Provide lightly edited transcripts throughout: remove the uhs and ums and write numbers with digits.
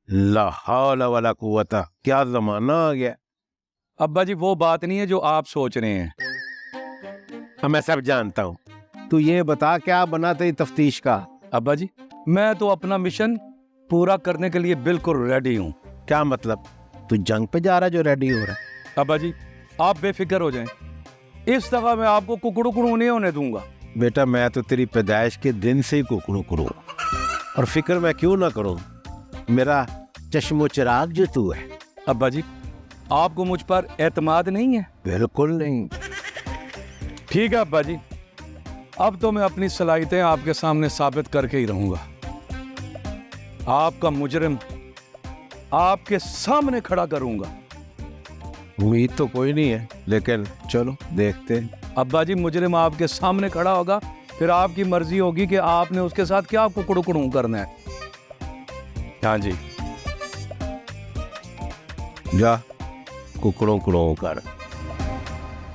ला हौला वला कुव्वता, क्या जमाना आ गया। अब्बा जी वो बात नहीं है जो आप सोच रहे हैं। मैं सब जानता हूँ, तू ये बता क्या बना तेरी तफ्तीश का। अब्बा जी मैं तो अपना मिशन पूरा करने के लिए बिल्कुल रेडी हूँ। क्या मतलब, तू जंग पे जा रहा है जो रेडी हो रहा है? अब्बा जी आप बेफिक्र हो जाएं, इस दफा मैं आपको कुकड़ू कुड़ू नहीं होने दूंगा। बेटा मैं तो तेरी पैदाइश के दिन से ही कुकड़ू करूँ, और फिक्र मैं क्यों ना करूँ, मेरा चश्मो चिराग जो तू है। अब्बा जी आपको मुझ पर एतमाद नहीं है? बिल्कुल नहीं। ठीक है अब्बा जी, अब तो मैं अपनी सलाहियतें आपके सामने साबित करके ही रहूंगा। आपका मुजरिम आपके सामने खड़ा करूंगा। उम्मीद तो कोई नहीं है, लेकिन चलो देखते हैं। अब्बा जी मुजरिम आपके सामने खड़ा होगा, फिर आपकी मर्जी होगी कि आपने उसके साथ क्या कुकड़ू कुड़ू करना है। हाँ जी जा कुकड़ों कुड़ों कर।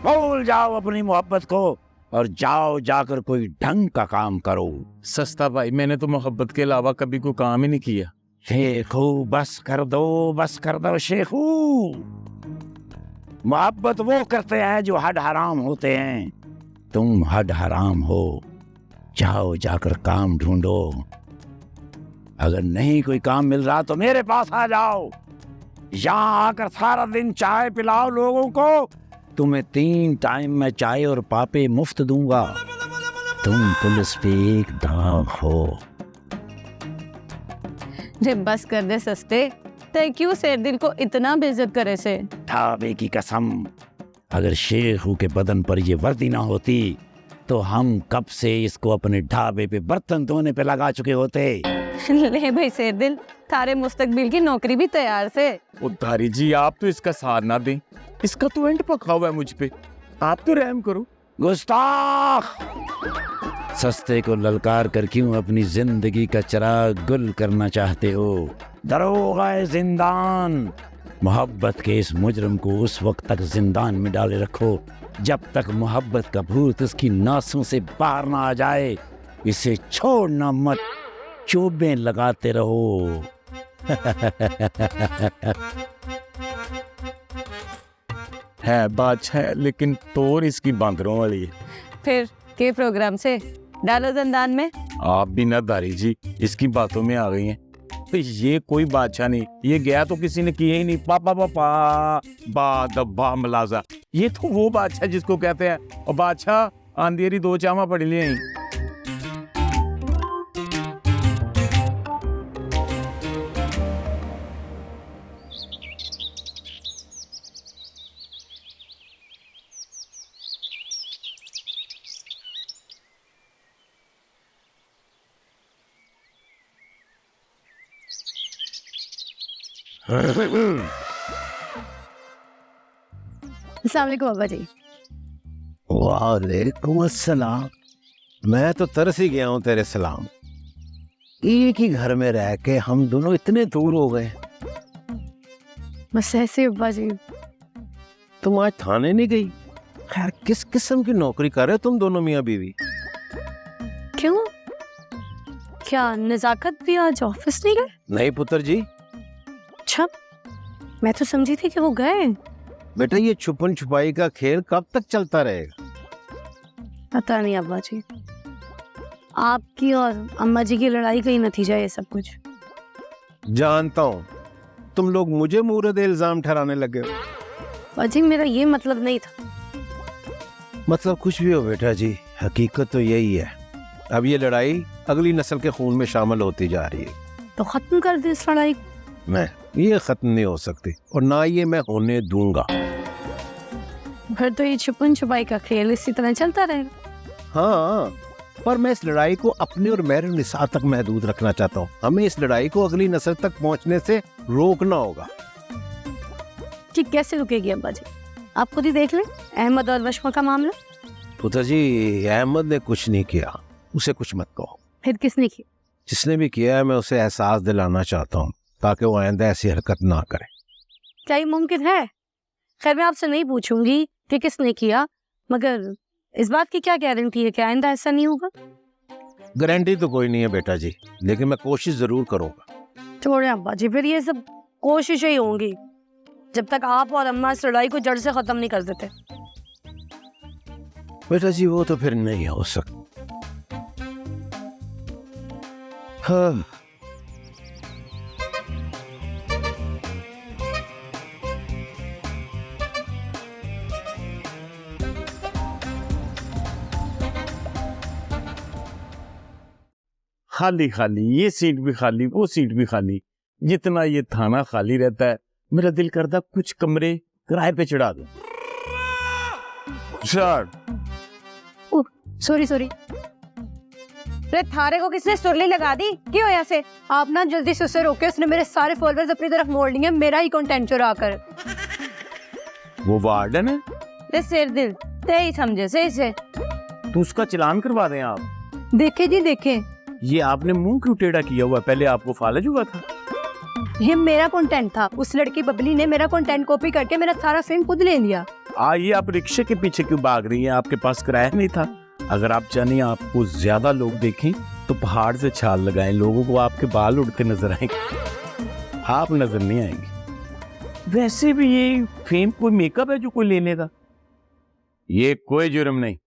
भूल जाओ अपनी मोहब्बत को और जाओ जाकर कोई ढंग का काम करो। सस्ता भाई, मैंने तो मोहब्बत के अलावा कभी कोई काम ही नहीं किया। शेखू बस कर दो शेखू। मोहब्बत वो करते हैं जो हड हराम होते हैं, तुम हड हराम हो। जाओ जाकर काम ढूंढो, अगर नहीं कोई काम मिल रहा तो मेरे पास आ जाओ। यहाँ आकर सारा दिन चाय पिलाओ लोगों को, तुम्हें 3 टाइम में चाय और पापे मुफ्त दूंगा। तुम पुलिस पे एक दाग हो। रे बस कर दे सस्ते, तय क्यों शेर दिल को इतना बेइज्जत करे से। ढाबे की कसम, अगर शेखू के बदन पर ये वर्दी ना होती तो हम कब से इसको अपने ढाबे पे बर्तन धोने पे लगा चुके होते। ले भाई शेर दिल, थारे मुस्तकबिल की नौकरी भी तैयार से। उद्धारी जी आप तो इसका साथ ना दें, इसका तो एंड पका हुआ है मुझ पे, आप तो रहम करो। गुस्ताख, सस्ते को ललकार कर क्यों अपनी जिंदगी का चिराग गुल करना चाहते हो। दरोगा जिंदान, मोहब्बत के इस मुजरिम को उस वक्त तक जिंदान में डाले रखो जब तक मोहब्बत का भूत उसकी नासों से बाहर ना आ जाए। इसे छोड़ना मत, चोबें लगाते रहो। है बादशाह है, लेकिन तोर इसकी बांदरों वाली है। फिर के प्रोग्राम से डालो जंदान में। आप भी ना दारी जी इसकी बातों में आ गई हैं। तो ये कोई बादशाह नहीं, ये गया तो किसी ने किया ही नहीं। पापा पापा बा दब्बा मलाजा, ये तो वो बादशाह जिसको कहते हैं और बादशाह आंधेरी 2 चामा पढ़ लिए। अस्सलाम वालेकुम बाबा जी। वालेकुम अस्सलाम। मैं तो तरस ही गया हूँ तेरे सलाम। एक ही घर में रह के हम दोनों इतने दूर हो गए। बस ऐसे बाबा जी। तुम आज थाने नहीं गई? खैर किस किस्म की नौकरी कर रहे हो तुम दोनों मियाँ बीवी? क्यों, क्या नजाकत भी आज ऑफिस नहीं गए? नहीं पुत्र जी। अच्छा, मैं तो समझी थी कि वो गए। बेटा ये छुपन छुपाई का खेल कब तक चलता रहेगा? पता नहीं अब्बा जी, आपकी और अम्मा जी की लड़ाई का ही नतीजा ये सब कुछ। जानता हूँ तुम लोग मुझे मुर्द इल्जाम ठहराने लगे हो। अब्बा जी मेरा ये मतलब नहीं था। मतलब कुछ भी हो बेटा जी, हकीकत तो यही है। अब ये लड़ाई अगली नस्ल के खून में शामिल होती जा रही है। तो खत्म कर दे इस लड़ाई। मैं ये खत्म नहीं हो सकती और ना ये मैं होने दूंगा। फिर तो ये छुपन छुपाई का खेल इसी तरह चलता रहेगा। हाँ, पर मैं इस लड़ाई को अपने और मेरे निसाब तक महदूद रखना चाहता हूँ। हमें इस लड़ाई को अगली नस्ल तक पहुँचने से रोकना होगा। ठीक कैसे रुकेगी अब्बा जी? आप खुद ही देख लें अहमद और वशमा का मामला। पुत्र जी अहमद ने कुछ नहीं किया, उसे कुछ मत कहो। फिर किसने किया? जिसने भी किया है मैं उसे एहसास दिलाना चाहता हूँ ताकि वो आइंदा ऐसी हरकत ना करे। क्या ये मुमकिन है? खैर मैं आपसे नहीं पूछूंगी कि किसने किया, मगर इस बात की क्या गारंटी है कि आइंदा ऐसा नहीं होगा? गारंटी तो कोई नहीं है बेटा जी, लेकिन मैं कोशिश जरूर करूंगा। छोड़े अब्बा जी, फिर ये सब कोशिशें ही होंगी जब तक आप और अम्मा इस लड़ाई को जड़ से खत्म नहीं कर देते। बेटा जी वो तो फिर नहीं हो सकता। हाँ खाली खाली, ये सीट भी खाली, वो सीट भी खाली। जितना ये थाना खाली रहता है, मेरा दिल करता कुछ कमरे किराए पे चढ़ा दूं। Sorry sorry. रे थारे को किसने सुरली लगा दी? क्यों ऐसे? आप ना जल्दी से उसे रोके, उसने मेरे सारे फॉलोअर्स अपनी तरफ मोड़ लिए, मेरा ही कंटेंट चुरा कर। वो वार्डन है, रे सिर दिल ते ही समझे से इसे। तो उसका चालान करवा दें आप। देखे जी देखे, ये आपने मुंह क्यों टेढ़ा किया हुआ? पहले आपको फालज हुआ था। ये मेरा कंटेंट था। उस लड़की बबली ने मेरा कंटेंट कॉपी करके मेरा सारा फेम खुद ले लिया। ये आप रिक्शे के पीछे क्यों भाग रही हैं? आपके पास किराया नहीं था। अगर आप चाहें आपको ज्यादा लोग देखें तो पहाड़ से छाल लगाएं, लोगों को आपके बाल उड़ते नजर आएंगे, आप नजर नहीं आएंगे। वैसे भी ये फेम कोई मेकअप है जो कोई ले लेगा? ये कोई जुर्म नहीं।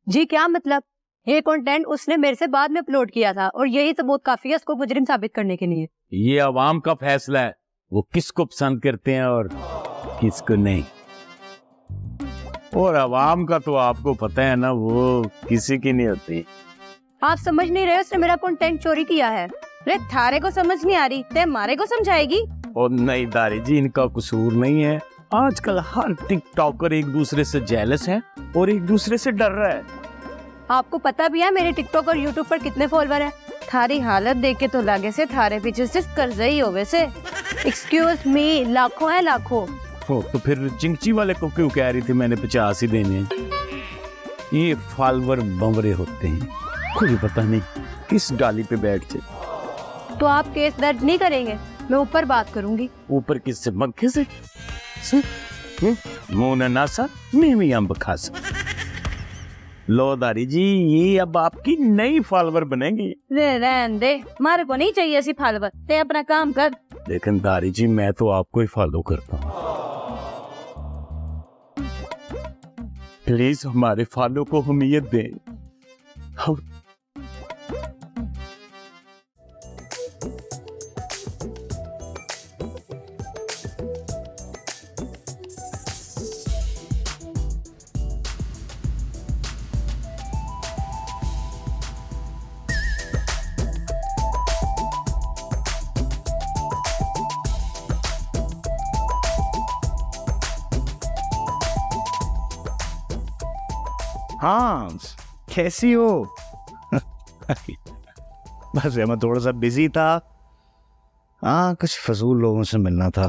जी क्या मतलब? ये कंटेंट उसने मेरे से बाद में अपलोड किया था और यही सबूत काफी है उसको मुजरिम साबित करने के लिए। ये अवाम का फैसला है, वो किसको पसंद करते हैं और किसको नहीं। और अवाम का तो आपको पता है ना, वो किसी की नहीं होती। आप समझ नहीं रहे, उसने मेरा कंटेंट चोरी किया है। रे थारे को समझ नहीं आ रही, ते मारे को समझाएगी। और नहीं दारी जी, इनका कसूर नहीं है। आजकल हर टिकटॉकर एक दूसरे से जेलस है और एक दूसरे से डर रहा है। आपको पता भी है मेरे टिकटॉक और यूट्यूब पर कितने फॉलोअर हैं? थारी हालत देख के तो लगे से थारे पीछे सिर्फ कर्जा ही हो वैसे। एक्सक्यूज मी, लाखों है लाखों। हो तो फिर चिंची वाले को क्यों कह रही थी मैंने 50 ही देने? ये फॉलोअर बंवरे होते हैं, कोई पता नहीं किस डाली पे बैठ जाए। तो आप केस दर्ज नहीं करेंगे? मैं ऊपर बात करूंगी। ऊपर किससे? पंखे से? मुंह न नासा मैं भी अम्ब खासा। लो दारी जी, ये अब आपकी नई फॉलोअर बनेगी। रे रहन दे, मारे को नहीं चाहिए ऐसी फॉलोअर, ते अपना काम कर। लेकिन दारी जी मैं तो आपको ही फॉलो करता हूँ। प्लीज हमारे फॉलो को अहमियत दें। हाँ कैसी हो? बस मैं थोड़ा सा बिजी था। हाँ कुछ फजूल लोगों से मिलना था।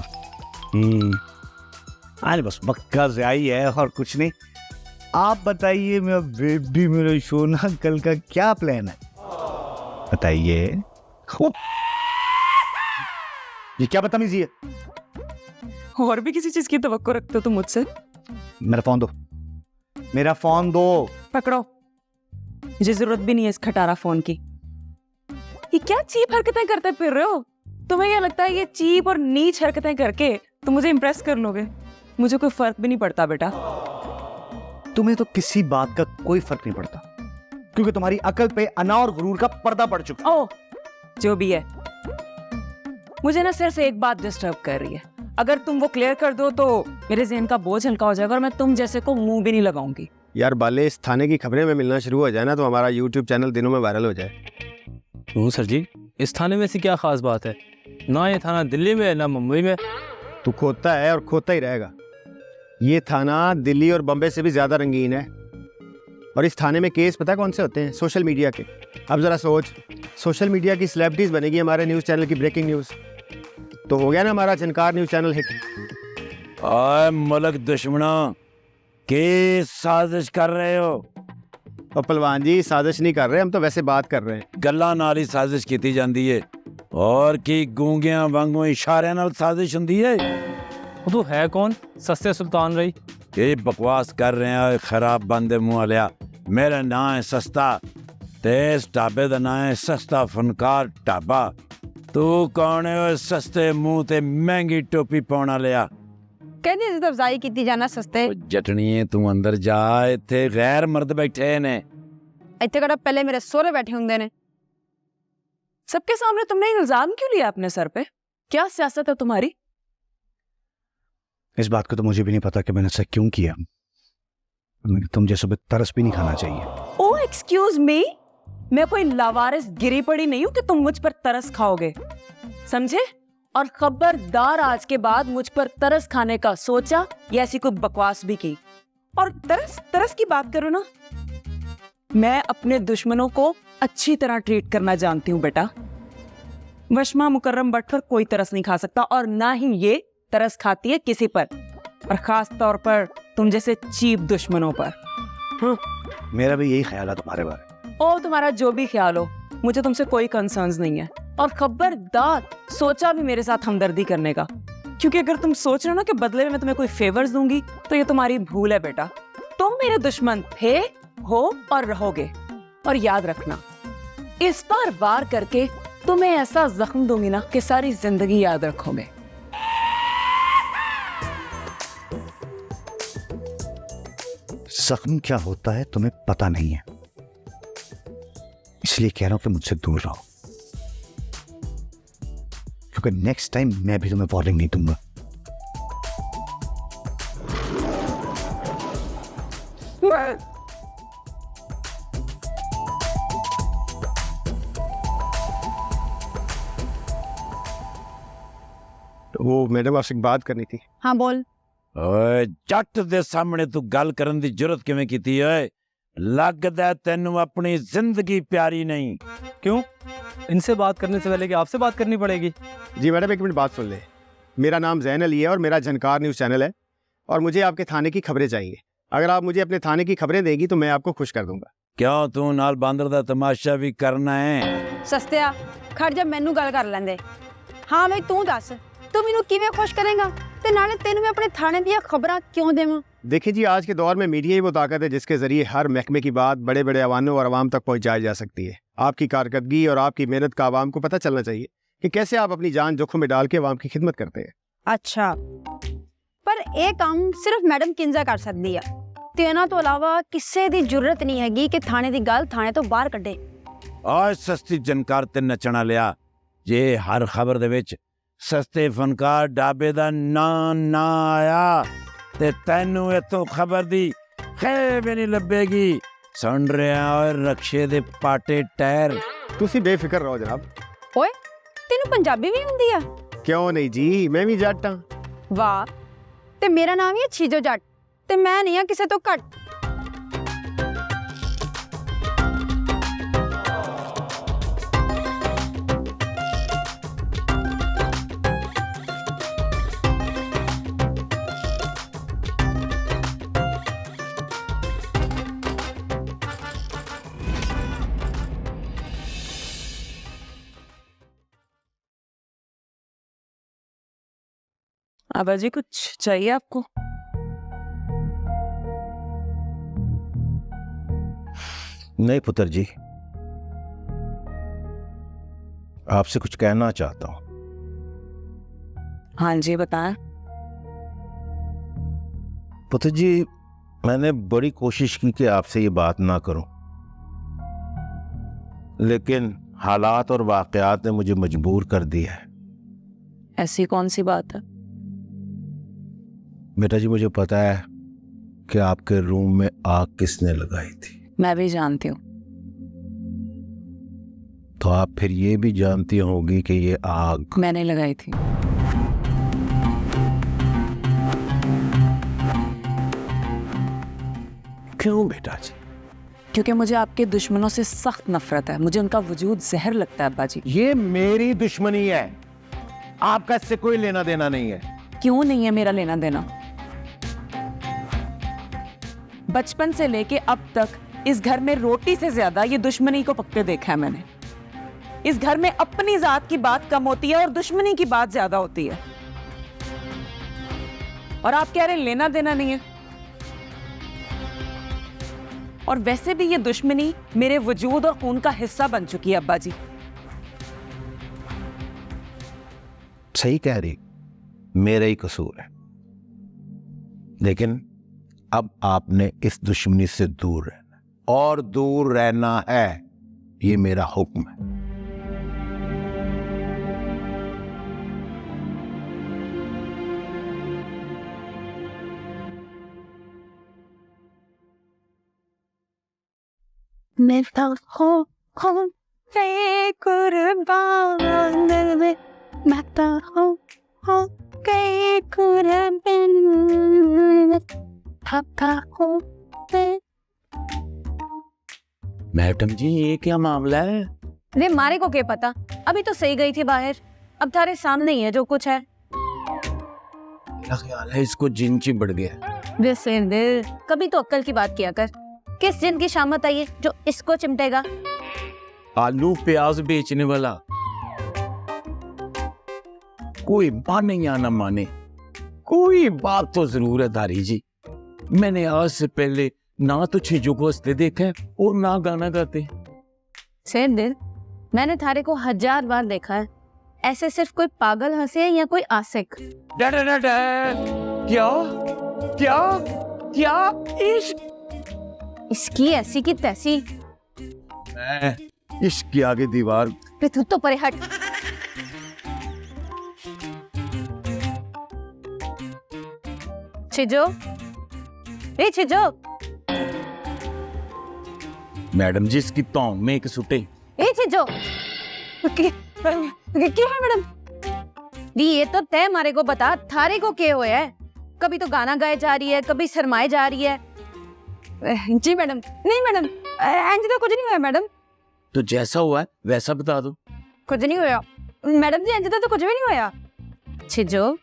आज बस वक्त का ज़ाई है और कुछ नहीं। आप बताइए, मेरा बेबी मेरा सोना, कल का क्या प्लान है बताइए। ये क्या बदतमीजी है? और भी किसी चीज की तवक्को रखते हो तुम मुझसे? मेरा फोन दो, मेरा फोन दो। पकड़ो, मुझे जरूरत भी नहीं है इस खटारा फोन की। ये क्या चीप हरकतें करते फिर रहे हो? तुम्हें क्या लगता है ये चीप और नीच हरकतें करके तुम मुझे इम्प्रेस कर लोगे? मुझे कोई फर्क भी नहीं पड़ता बेटा। तुम्हें तो किसी बात का कोई फर्क नहीं पड़ता, क्योंकि तुम्हारी अकल पे अना और गुरूर का पर्दा पड़ चुका। ओ जो भी है, मुझे ना सिर्फ एक बात डिस्टर्ब कर रही है। अगर तुम वो क्लियर कर दो तो मेरे जहन का बोझ हल्का हो जाएगा और मैं तुम जैसे को मुंह भी नहीं लगाऊंगी। यार बाले, इस थाने की खबरें में मिलना शुरू हो जाए ना तो हमारा यूट्यूब चैनल दिनों में वायरल हो जाए। क्यों सर जी, इस थाने में ऐसी क्या खास बात है? ना ये थाना दिल्ली में ना मुंबई में। तू खोता है और खोता ही रहेगा। ये थाना दिल्ली और बम्बई से भी ज्यादा रंगीन है। और इस थाने में केस पता है कौन से होते हैं? सोशल मीडिया के। अब जरा सोच, सोशल मीडिया की सेलिब्रिटीज बनेगी हमारे न्यूज़ चैनल की ब्रेकिंग न्यूज़, तो हो गया ना हमारा झनकार न्यूज़ चैनल हिट। आए मलक दुश्मना, के साजिश कर रहे हो? और पहलवान जी साजिश नहीं कर रहे, हम तो वैसे बात कर रहे हैं। गल्ला नाल ही साजिश की जाती है और की गूंगियां वांगू इशारे नाल साजिश हुंदी है। वो तो है कौन? सस्ते सुल्तान रही। ये बकवास कर रहे हैं खराब बंदे मुंह लिया। मेरा नाम है सस्ता ते इस ढाबे का नाम है सस्ता फनकार ढाबा। तू कौन है ओए सस्ते मुंह ते महंगी टोपी पाउण वालिया? कहनी इज्जत अफजाई की जाना सस्ते। ओ जटणीए तू अंदर जा, इत्थे गैर मर्द बैठे ने। इत्थे कड़ा पहले मेरे सोहरे बैठे हुंदे ने। सबके सामने तुमने इल्जाम क्यों लिया अपने सर पे? क्या सियासत है तुम्हारी? इस बात को तो मुझे भी नहीं पता कि मैंने ऐसा क्यों किया। तुम जैसे भी तरस भी नहीं खाना चाहिए। ओ एक्सक्यूज मी, मैं कोई लावारिस गिरी पड़ी नहीं हूं कि तुम मुझ पर तरस खाओगे, समझे? और खबरदार आज के बाद मुझ पर तरस खाने का सोचा या ऐसी कोई बकवास भी की। और तरस की बात करो ना, मैं अपने दुश्मनों को अच्छी तरह ट्रीट करना जानती हूँ बेटा। वशमा मुकर्रम बट पर कोई तरस नहीं खा सकता, और ना ही ये तरस खाती है किसी पर, और खास तौर पर तुम जैसे चीप दुश्मनों पर। मेरा भी यही ख्याल है तुम्हारे बारे में। ओ तुम्हारा जो भी ख्याल हो, मुझे तुमसे कोई कंसर्न्स नहीं है। और खबरदार सोचा भी मेरे साथ हमदर्दी करने का, क्योंकि अगर तुम सोच रहे हो ना कि बदले में मैं तुम्हें कोई फेवर्स दूंगी, तो ये तुम्हारी भूल है बेटा। तुम मेरे दुश्मन थे, हो और रहोगे। और याद रखना, इस बार वार करके तुम्हें ऐसा जख्म दूंगी ना कि सारी जिंदगी याद रखोगे। जख्म क्या होता है तुम्हें पता नहीं है, इसलिए कह रहा हूं कि मुझसे दूर रहो, क्योंकि नेक्स्ट टाइम मैं भी तुम्हें वार्निंग नहीं दूंगा। तो वो मैडम आपसे एक बात करनी थी। हाँ बोल। ओए जट दे सामने तू गल करन दी जरूरत किवें कीती ओए? लगदा तैनू अपनी जिंदगी प्यारी नहीं। क्यों? इनसे बात करने से पहले कि आपसे बात करनी पड़ेगी? जी मैडम, एक मिनट बात सुन ले। मेरा नाम जैन अली है और मेरा झनकार न्यूज़ चैनल है, और मुझे आपके थाने की खबरें चाहिए। अगर आप मुझे अपने थाने की खबरें देंगी तो मैं आपको खुश कर दूंगा। क्यों तू नाल बांदर दा तमाशा भी करना है? सस्तिया खड़ जा, मैनू गल कर लेंदे। हाँ मैं तू दस, तू मैनू किवें खुश करेगा ते नाले तेनू मैं अपने थाने दी खबरां क्यों देवां? देखिए जी, आज के दौर में मीडिया ही वो ताकत है जिसके जरिए हर महकमे की बात बड़े बड़े अवानों और आवाम तक पहुंचाई जा सकती है। आपकी कारकर्दगी और आपकी मेहनत का आवाम को पता चलना चाहिए कि कैसे आप अपनी जान जोखिम में डाल के आवाम की खिदमत करते हैं। अच्छा, पर यह काम सिर्फ मैडम किंजा कर सकती है, ते इन्हां तो अलावा किसी दी जरूरत नहीं हैगी कि थाने दी गल थाने तो बाहर कड्डे। आज सस्ती जनकार ते नचना लिया जे हर खबर दे विच सस्ते फनकार ढाबे दा ना आया ते तैनू इत्थों खबर दी खैर भी नहीं लभेगी। सुन रहा और रक्षे दे पाटे टायर। तुसी बेफिक्र रहो जनाब। ओए तेनू पंजाबी भी हुंदी है? क्यों नहीं जी, मैं भी जट हाँ। वाह, ते मेरा नाम ही है छीजो जट, ते मैं नहीं हाँ किसे तो घट। आबा जी कुछ चाहिए आपको? नहीं पुत्र जी, आपसे कुछ कहना चाहता हूं। हाँ जी बताएं। पुत्र जी, मैंने बड़ी कोशिश की कि आपसे ये बात ना करूं, लेकिन हालात और वाकयात ने मुझे मजबूर कर दिया है। ऐसी कौन सी बात है? बेटा जी, मुझे पता है कि आपके रूम में आग किसने लगाई थी। मैं भी जानती हूँ। तो आप फिर ये भी जानती होगी कि ये आग मैंने लगाई थी। क्यों बेटा जी? क्योंकि मुझे आपके दुश्मनों से सख्त नफरत है। मुझे उनका वजूद जहर लगता है अब्बा जी। ये मेरी दुश्मनी है, आपका इससे कोई लेना देना नहीं है। क्यों नहीं है मेरा लेना देना? बचपन से लेके अब तक इस घर में रोटी से ज्यादा ये दुश्मनी को पकते देखा है मैंने। इस घर में अपनी जात की बात कम होती है और दुश्मनी की बात ज्यादा होती है। और आप कह रहे हैं लेना देना नहीं है। और वैसे भी ये दुश्मनी मेरे वजूद और खून का हिस्सा बन चुकी है अब्बा जी। सही कह रही, मेरा ही कसूर है, लेकिन अब आपने इस दुश्मनी से दूर रहना, और दूर रहना है, ये मेरा हुक्म है। मैं तो हो गई कुर्बान में, मैं तो हो गई कुर्बान, पापा हो गई। मैडम जी ये क्या मामला है? अरे मारे को क्या पता, अभी तो सही गई थी बाहर, अब तारे सामने ही है जो कुछ है। मेरा ख्याल है इसको जिन चिंबड़ गया। वैसे दिल, कभी तो अक्ल की बात किया कर। किस जिन की शामत आई है जो इसको चिमटेगा? आलू प्याज बेचने वाला कोई माने या ना माने, कोई बात तो जरूर है दारी जी। मैंने आज से पहले ना तो छीजों को हंसते देखा है और ना गाना गाते। सेन दिल, मैंने थारे को 1000 बार देखा है, ऐसे सिर्फ कोई पागल हंसे या कोई आशिक। डा डा डा डा। क्या क्या क्या इसकी ऐसी की तैसी। मैं इश्क की आगे दीवार। तू तो परे हट। छिजो, ए छिजो, मैडम जी इसकी तौन में एक सुटे। ए छिजो। क्या है मैडम? दी ये तो तय मारे को बता, थारे को क्या हुआ है? कभी तो गाना गाए जा रही है, कभी शर्माए जा रही है। जी मैडम, नहीं मैडम, इंज तो कुछ नहीं हुआ मैडम। तो जैसा हुआ है वैसा बता दो। कुछ नहीं हुआ मैडम जी, इंज तो कुछ भी नहीं हुआ। छिजो,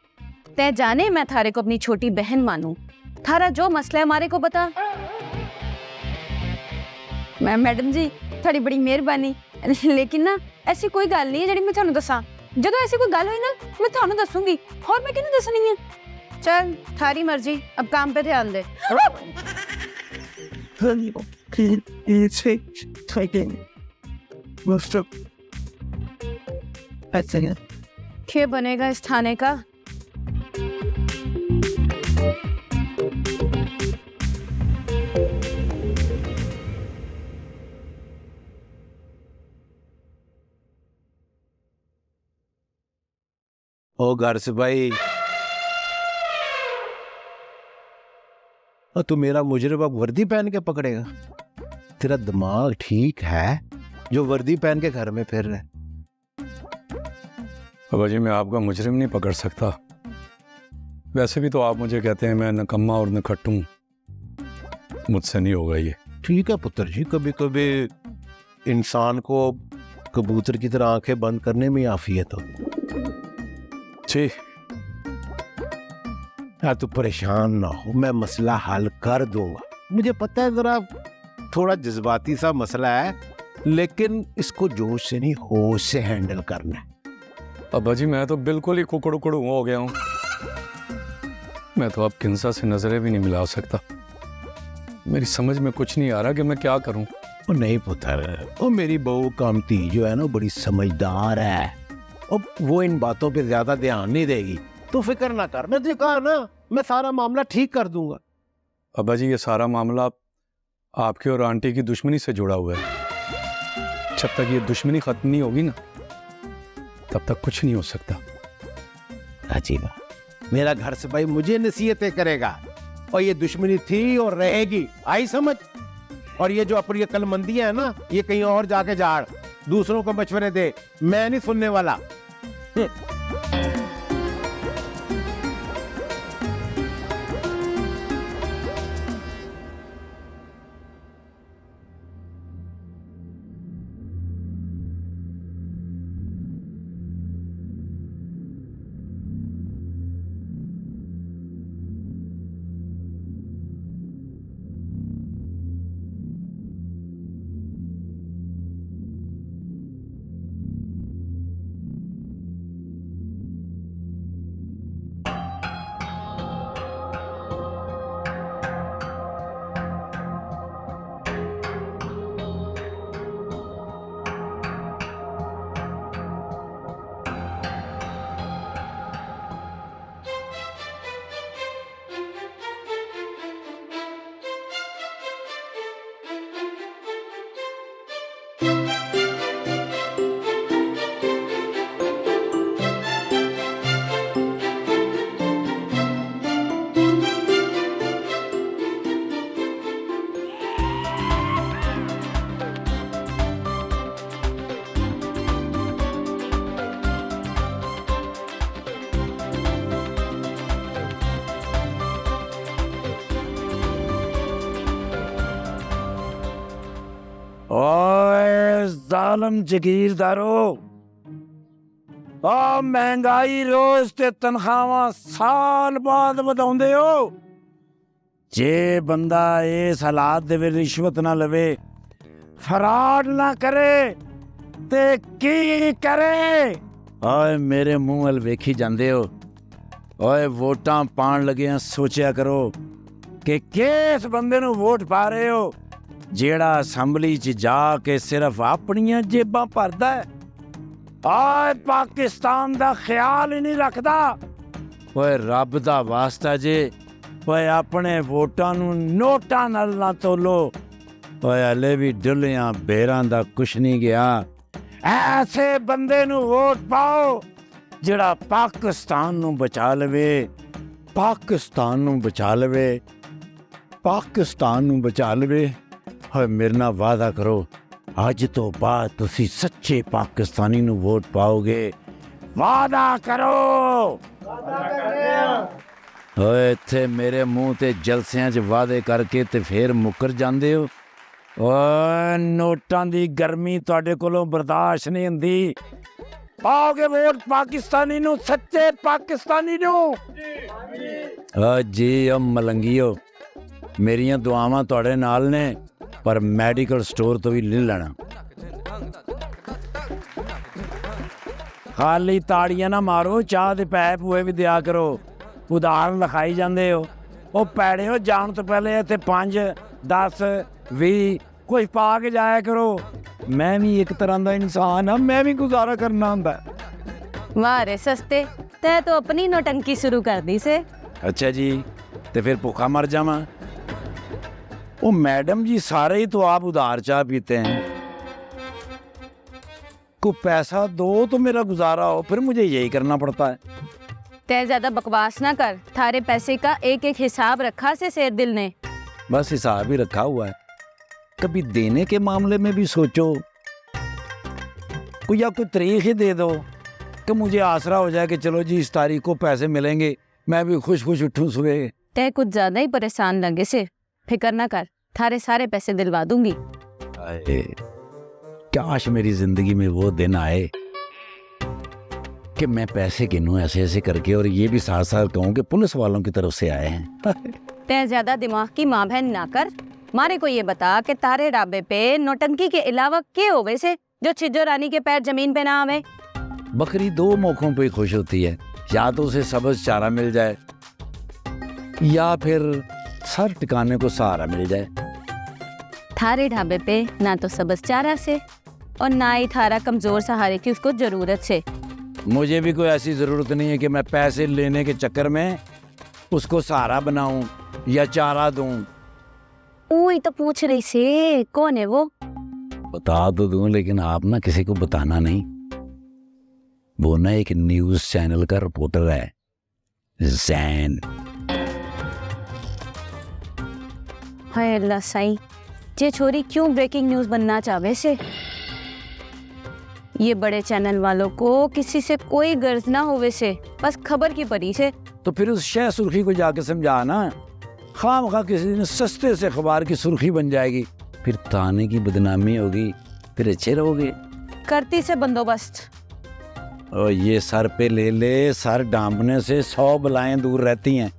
तय जाने मैं थारे को अपनी छोटी बहन मानूं, थारा जो मसला है हमारे को बता। मैडम जी थोड़ी बड़ी मेहरबानी, लेकिन ना ऐसी कोई गल नहीं है जड़ी मैं थानू दसा। जदों ऐसी कोई गल हुई ना मैं थानू दसूंगी, और मैं किन्नू दसनी है। चल थारी मर्जी, अब काम पे ध्यान दे। क्या बनेगा इस थाने का? ओ घर से भाई, और तू मेरा मुजरिम अब वर्दी पहन के पकड़ेगा? तेरा दिमाग ठीक है जो वर्दी पहन के घर में फिर रहे? बाबा जी मैं आपका मुजरिम नहीं पकड़ सकता। वैसे भी तो आप मुझे कहते हैं मैं नकम्मा और नखट्टू, मुझसे नहीं होगा ये। ठीक है पुत्र जी, कभी कभी इंसान को कबूतर की तरह आंखें बंद करने में आफियत हो। जी यार तू परेशान ना हो, मैं मसला हल कर दूंगा। मुझे पता है जरा थोड़ा जज्बाती सा मसला है, लेकिन इसको जोश से नहीं होश से हैंडल करना है। अब्बा जी मैं तो बिल्कुल ही कुकड़ू हो गया हूँ। मैं तो अब किंसा से नजरें भी नहीं मिला सकता। मेरी समझ में कुछ नहीं आ रहा कि मैं क्या करूं। वो नहीं पुत्र, वो मेरी बहू कामती जो है ना बड़ी समझदार है, और वो इन बातों पे ज्यादा ध्यान नहीं देगी। तू फिक्र ना कर, मैं तुझे कहा ना मैं सारा मामला ठीक कर दूंगा। अब्बा जी ये सारा मामला आपके और आंटी की दुश्मनी से जुड़ा हुआ है। जब तक ये दुश्मनी खत्म नहीं होगी ना तब तक कुछ नहीं हो सकता। अजीब, मेरा घर से भाई मुझे नसीहतें करेगा, और ये दुश्मनी थी और रहेगी, आई समझ? और ये जो अपनी अक्लमंदियां है ना, ये कहीं और जाके झाड़, दूसरों को मशवरे दे, मैं नहीं सुनने वाला। ਜ਼ਾਲਮ ਜ਼ਗੀਰਦਾਰੋ ਆ ਮਹਿੰਗਾਈ ਰੋਜ਼ ਤੇ ਤਨਖਾਹਾਂ ਸਾਲ ਬਾਅਦ ਵਧਾਉਂਦੇ ਹੋ। ਜੇ ਬੰਦਾ ਇਸ ਹਾਲਾਤ ਦੇ ਵਿੱਚ ਰਿਸ਼ਵਤ ਨਾ ਲਵੇ, ਫਰਾਡ ਨਾ ਕਰੇ ਤੇ ਕੀ ਕਰੇ? ਓਏ ਮੇਰੇ ਮੂੰਹ ਵੱਲ ਵੇਖੀ ਜਾਂਦੇ ਹੋ। ਓਏ ਵੋਟਾਂ ਪਾਣ ਲੱਗਿਆਂ ਸੋਚਿਆ ਕਰੋ ਕਿ ਕਿਸ ਬੰਦੇ ਨੂੰ ਵੋਟ ਪਾ ਰਹੇ ਹੋ, ਜਿਹੜਾ ਅਸੈਂਬਲੀ 'ਚ ਜਾ ਕੇ ਸਿਰਫ ਆਪਣੀਆਂ ਜੇਬਾਂ ਭਰਦਾ ਹੈ। ਓਏ ਪਾਕਿਸਤਾਨ ਦਾ ਖਿਆਲ ਹੀ ਨਹੀਂ ਰੱਖਦਾ। ਓਏ ਰੱਬ ਦਾ ਵਾਸਤਾ ਜੇ ਓਏ ਆਪਣੇ ਵੋਟਾਂ ਨੂੰ ਨੋਟਾਂ ਨਾਲ ਨਾ ਤੋਲੋ। ਓਏ ਹਲੇ ਵੀ ਡੁੱਲਿਆਂ ਬੇਰਾਂ ਦਾ ਕੁਛ ਨਹੀਂ ਗਿਆ। ਐਸੇ ਬੰਦੇ ਨੂੰ ਵੋਟ ਪਾਓ ਜਿਹੜਾ ਪਾਕਿਸਤਾਨ ਨੂੰ ਬਚਾ ਲਵੇ, ਪਾਕਿਸਤਾਨ ਨੂੰ ਬਚਾ ਲਵੇ, ਪਾਕਿਸਤਾਨ ਨੂੰ ਬਚਾ ਲਵੇ। ਓਏ ਮੇਰੇ ਨਾਲ ਵਾਅਦਾ ਕਰੋ, ਅੱਜ ਤੋਂ ਬਾਅਦ ਤੁਸੀਂ ਸੱਚੇ ਪਾਕਿਸਤਾਨੀ ਨੂੰ ਵੋਟ ਪਾਓਗੇ। ਵਾਅਦਾ ਕਰੋ। ਓਏ ਇੱਥੇ ਮੇਰੇ ਮੂੰਹ ਤੇ ਜਲਸਿਆਂ 'ਚ ਵਾਅਦੇ ਕਰਕੇ ਤੇ ਫੇਰ ਮੁੱਕਰ ਜਾਂਦੇ ਹੋ। ਓਏ ਨੋਟਾਂ ਦੀ ਗਰਮੀ ਤੁਹਾਡੇ ਕੋਲੋਂ ਬਰਦਾਸ਼ਤ ਨਹੀਂ ਹੁੰਦੀ। ਪਾਓਗੇ ਵੋਟ ਪਾਕਿਸਤਾਨੀ ਨੂੰ, ਸੱਚੇ ਪਾਕਿਸਤਾਨੀ ਨੂੰ। ਜੀ ਮਲੰਗੀਓ, ਮੇਰੀਆਂ ਦੁਆਵਾਂ ਤੁਹਾਡੇ ਨਾਲ ਨੇ, ਪਰ ਮੈਡੀਕਲ ਸਟੋਰ ਤੋਂ ਵੀ ਲੈ ਲੈਣਾ। ਖਾਲੀ ਤਾੜੀਆਂ ਨਾ ਮਾਰੋ, ਚਾਹ ਦੇ ਪੈਸੇ ਪੂਏ ਵੀ ਦਿਆ ਕਰੋ। ਉਦਾਹਰਨ ਲਿਖਾਈ ਜਾਂਦੇ ਹੋ। ਉਹ ਪੈੜੇ ਹੋ, ਜਾਣ ਤੋਂ ਪਹਿਲੇ ਇੱਥੇ 5, 10, 20 ਕੁਝ ਪਾ ਕੇ ਜਾਇਆ ਕਰੋ। ਮੈਂ ਵੀ ਇੱਕ ਤਰ੍ਹਾਂ ਦਾ ਇਨਸਾਨ ਹਾਂ, ਮੈਂ ਵੀ ਗੁਜ਼ਾਰਾ ਕਰਨਾ ਹੁੰਦਾ। वाह रे सस्ते, तै तो अपनी नौटंकी शुरू कर दी से। अच्छा जी, तो फिर भूखा मर जावा? ओ मैडम जी, सारे ही तो आप उधार चाह पीते हैं। को पैसा दो तो मेरा गुजारा हो, फिर मुझे यही करना पड़ता है। तै ज्यादा बकवास ना कर, थारे पैसे का एक एक हिसाब रखा से शेर दिल ने। बस हिसाब ही रखा हुआ है। कभी देने के मामले में भी सोचो, कोई या कोई तारीख ही दे दो कि मुझे आसरा हो जाए कि चलो जी इस तारीख को पैसे मिलेंगे, मैं भी खुश खुश उठूं सुबह। तै कुछ ज्यादा ही परेशान लगे से, फिक्र ना कर, थारे सारे पैसे दिलवा दूंगी। काश मेरी जिंदगी में वो दिन आए कि मैं पैसे गिनूं ऐसे ऐसे करके, और ये भी साथ साथ कहूं कि पुलिस वालों की तरफ से आए हैं। तै ज्यादा दिमाग की माँ बहन ना कर। मारे को ये बता कि तारे राबे पे नौटंकी के अलावा क्या होवे से जो छिजो रानी के पैर जमीन पे ना आवे? बकरी दो मौकों पे खुश होती है, या तो उसे सब्ज चारा मिल जाए, या फिर सर टिकाने को सहारा मिल जाए। थारे ढाबे पे ना तो सबस चारा से और ना ही थारा कमजोर सहारे की उसको जरूरत से। मुझे भी कोई ऐसी जरूरत नहीं है कि मैं पैसे लेने के चक्कर में उसको सहारा बनाऊं या चारा दूं। वही तो पूछ रही से, कौन है वो? बता तो दूं, लेकिन आप ना किसी को बताना नहीं। वो ना एक न्यूज चैनल का रिपोर्टर है, जैन। हाय अल्लाह साईं, ये छोरी क्यों ब्रेकिंग न्यूज बनना चाहे से? ये बड़े चैनल वालों को किसी से कोई गर्ज ना होवे से, बस खबर की परी से। तो फिर उस शह सुर्खी को जाके समझा ना, खामखा किसी दिन सस्ते से अखबार की सुर्खी बन जाएगी, फिर ताने की बदनामी होगी, फिर अच्छे रहोगे। करती से बंदोबस्त। और ये सर पे ले ले, सर डांपने से 100 बलाएं दूर रहती हैं।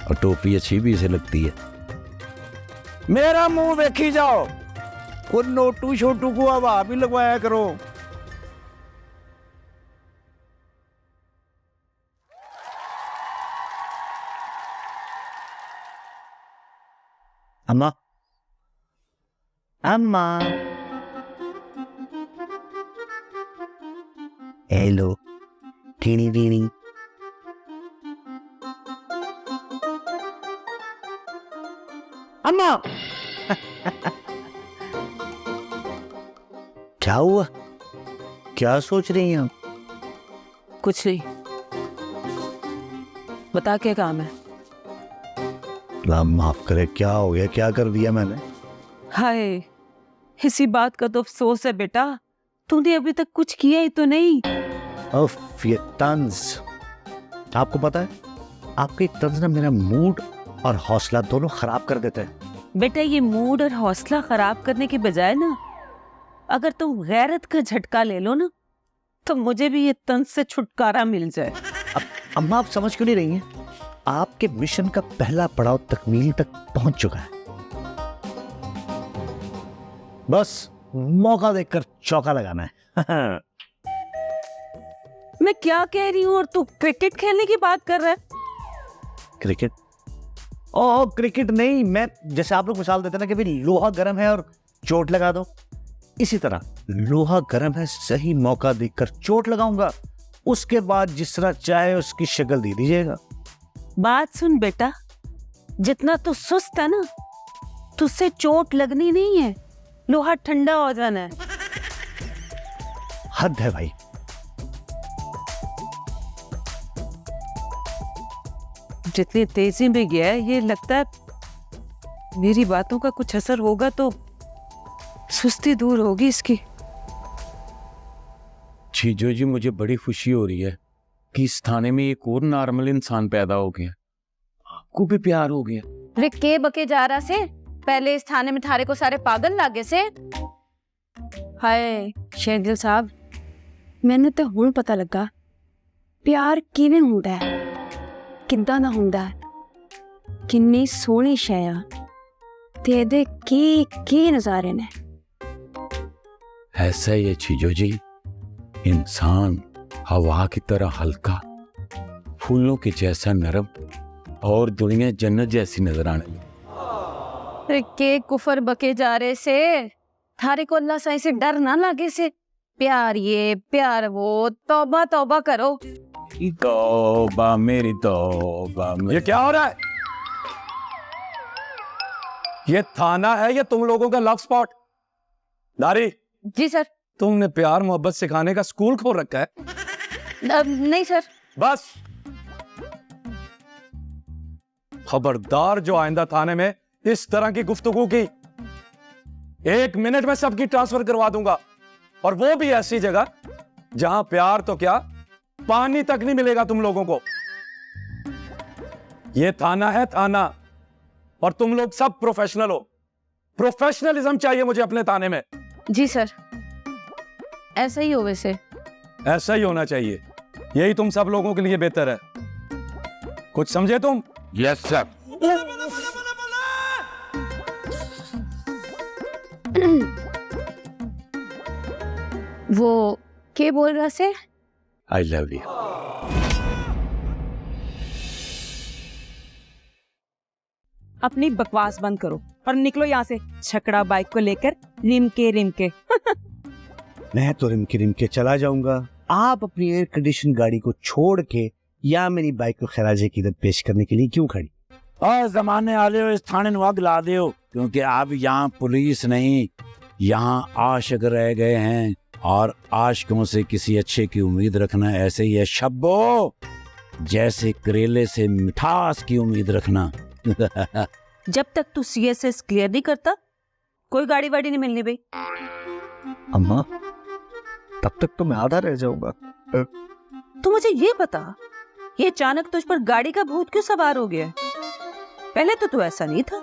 और टोपी अच्छी भी इसे लगती है। मेरा मुंह देखी जाओ, और नोटू छोटू को हवा भी लगवाया करो। अम्मा, अम्मा, हेलो, टीनी टीनी। अम्मा। क्या हुआ? क्या सोच रही हैं आप? कुछ नहीं, बता क्या काम है? अल्लाह माफ करे, क्या हो गया? क्या कर दिया मैंने? हाय, इसी बात का तो अफसोस है बेटा, तूने अभी तक कुछ किया ही तो नहीं। उफ, ये तंज। आपको पता है, आपके तंज ना मेरा मूड और हौसला दोनों खराब कर देते हैं। बेटा, ये मूड और हौसला खराब करने के बजाय ना अगर तुम गैरत का झटका ले लो ना तो मुझे भी ये तंज से छुटकारा मिल जाए। अम्मा आप समझ क्यों नहीं रही हैं? आपके मिशन का पहला पड़ाव तकमील तक पहुंच चुका है। बस मौका देखकर चौका लगाना है। मैं क्या कह रही हूँ और तू क्रिकेट खेलने की बात कर रहा है? क्रिकेट? ओह क्रिकेट नहीं, मैं जैसे आप लोग मिसाल देते ना कि भाई लोहा गर्म है और चोट लगा दो, इसी तरह लोहा गर्म है, सही मौका देखकर चोट लगाऊंगा, उसके बाद जिस तरह चाहे उसकी शक्ल दे दीजिएगा। बात सुन बेटा, जितना तू सुस्त है ना, तुझसे चोट लगनी नहीं है, लोहा ठंडा हो जाना है। हद है भाई। जितनी तेजी में गया है, ये लगता है मेरी बातों का कुछ असर होगा तो सुस्ती दूर होगी इसकी। जीजो जी, मुझे बड़ी खुशी हो रही है कि इस थाने में एक और नॉर्मल इंसान पैदा हो गया, आपको भी प्यार हो गया। रे के बके जा रहा से, पहले इस थाने में थारे को सारे पागल लागे से। हाय शेरगिल साहब, मैंने तो हुण पता लगा प्यार किवें हुंदा है, किद्दां दा हुंदा है, किन्नी सोहनी शै आ ते एहदे की नज़ारे ने। ऐसा ही है जीजो जी, इंसान हवा की तरह हल्का, फूलों के जैसा नरम और दुनिया जन्नत जैसी नजर आने लगी। रे के कुफर बके जा रहे से, थारे को अल्लाह साईं से डर ना लागे से। प्यार ये प्यार वो, तौबा तौबा करो। तौबा मेरी तौबा मेरी। ये क्या हो रहा है? ये थाना है या तुम लोगों का लव स्पॉट? नारी, जी सर। तुमने प्यार मोहब्बत सिखाने का स्कूल खोल रखा है? नहीं सर। बस खबरदार, जो आइंदा थाने में इस तरह की गुफ्तगू की, 1 मिनट में सबकी ट्रांसफर करवा दूंगा, और वो भी ऐसी जगह जहां प्यार तो क्या, पानी तक नहीं मिलेगा तुम लोगों को। ये थाना है, थाना, और तुम लोग सब प्रोफेशनल हो। प्रोफेशनलिज्म चाहिए मुझे अपने थाने में। जी सर, ऐसा ही हो वैसे। ऐसा ही होना चाहिए, यही तुम सब लोगों के लिए बेहतर है। कुछ समझे तुम? Yes sir. वो के बोल रहा से? I love you. अपनी बकवास बंद करो और निकलो यहाँ से, छकड़ा बाइक को लेकर रिमके रिमके। मैं तो रिमके चला जाऊंगा, आप अपनी एयर कंडीशन गाड़ी को छोड़ के या मेरी बाइक को खराजे की इधर पेश करने के लिए क्यों खड़ी? और जमाने वाले हो, इस थाने नु अग ला दो, क्योंकि अब यहाँ पुलिस नहीं, यहाँ आशिक रह गए हैं, और आशिकों से किसी अच्छे की उम्मीद रखना ऐसे ही है शब्बो, जैसे करेले से मिठास की उम्मीद रखना। जब तक तू CSS क्लियर नहीं करता, कोई गाड़ी वाड़ी नहीं मिलनी भाई। अम्मा, तब तक तो मैं आधा रह जाऊंगा। तो मुझे ये बता, ये अचानक तुझ पर गाड़ी का भूत क्यों सवार हो गया? पहले तो तू ऐसा नहीं था।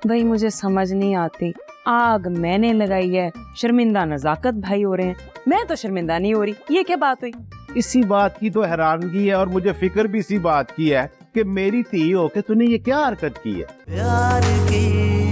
भाई मुझे समझ नहीं आती। आग मैंने लगाई है, शर्मिंदा नजाकत भाई हो रहे हैं, मैं तो शर्मिंदा नहीं हो रही। ये क्या बात हुई? इसी बात की तो हैरानगी है, और मुझे फिक्र भी इसी बात की है कि मेरी धी होके तूने ये क्या हरकत की है। प्यार की